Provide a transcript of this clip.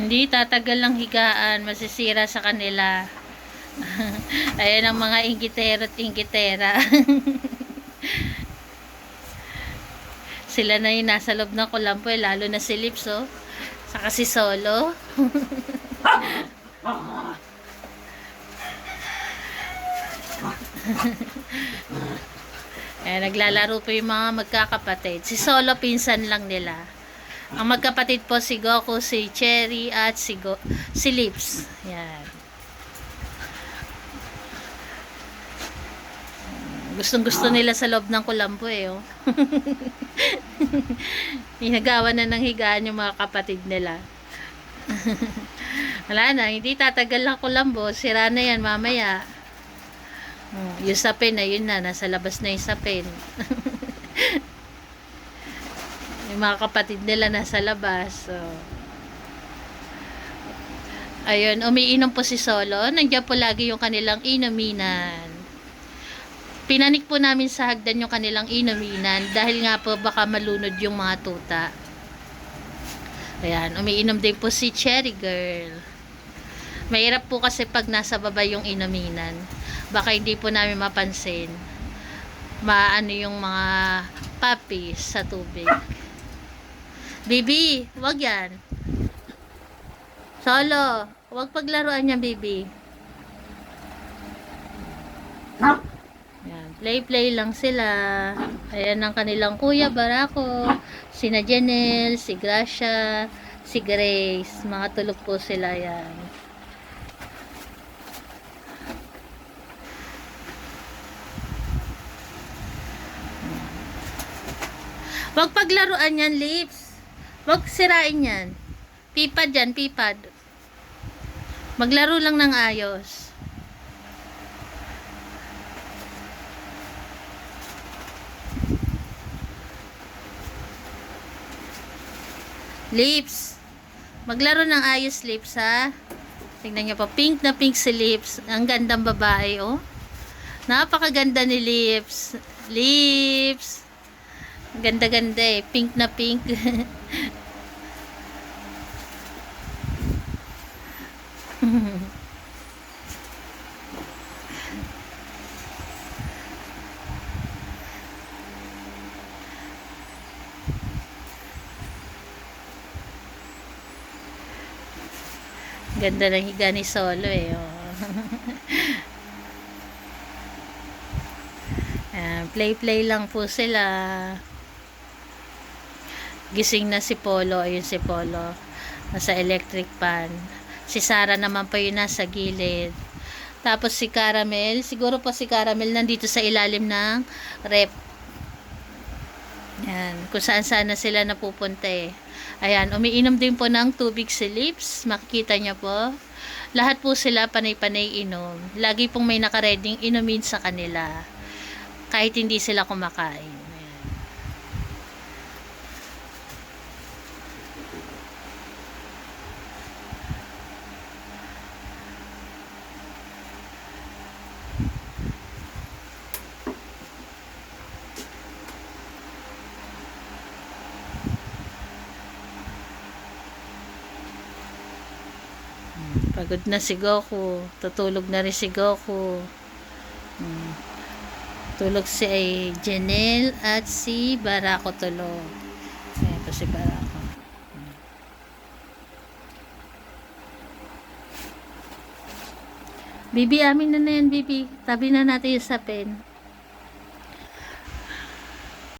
Hindi tatagal ang higaan, masisira sa kanila. Ayan ang mga inggitero at inggitera. Sila na yung nasa loob ng kulampo, lalo na si Lips, oh. Saka si Solo. Ayan, naglalaro po yung mga magkakapatid. Si Solo, pinsan lang nila. Ang magkapatid po si Goku, si Cherry, at si Lips. Yan. Gustong-gusto nila sa loob ng kulambo eh. Oh. Hinagawa na ng higaan yung mga kapatid nila. Wala na, hindi tatagal ang kulambo. Sira na yan mamaya. Yung sapin na yun na. Nasa labas na yung sapin. Yung mga kapatid nila nasa labas. So. Ayun, umiinom po si Solo. Nandiyan po lagi yung kanilang inuminan. Pinanik po namin sa hagdan yung kanilang inuminan dahil nga po baka malunod yung mga tuta. Ayan, umiinom din po si Cherry Girl. Mahirap po kasi pag nasa baba yung inuminan. Baka hindi po namin mapansin. Maano yung mga puppies sa tubig. Bibi, wag yan. Solo, wag paglaruan yan, Bibi. Play lang sila. Ayan ang kanilang kuya, Barako, sina Janelle, si Gracia, si Grace. Mga tulog po sila yan. Huwag paglaruan yan, Lips. Huwag sirain yan. Pipad yan, pipad. Maglaro lang ng ayos. Lips. Maglaro ng ayos, Lips, ha? Tingnan niyo po. Pink na pink si Lips. Ang gandang babae, oh. Napakaganda ni Lips. Lips. Ganda-ganda eh. Pink na pink. Ganda ng higa ni Solo eh. Oh. Play lang po sila. Gising na si Polo. Ayun si Polo. Nasa electric pan. Si Sarah naman pa yun nasa gilid. Tapos si Caramel. Siguro po si Caramel nandito sa ilalim ng rep. Yan. Kung saan-saan na sila napupunta eh. Ayan, umiinom din po ng tubig si Lips. Makikita niya po. Lahat po sila panay-panay inom. Lagi pong may nakareding inumin sa kanila. Kahit hindi sila kumakain. Ayan. Pagod na si Goku. Tutulog na rin si Goku. Tulog si Janelle at si Barako tulog. Ayan po si Barako. Bibi, amin na yan, Bibi. Tabi na natin yung sapin.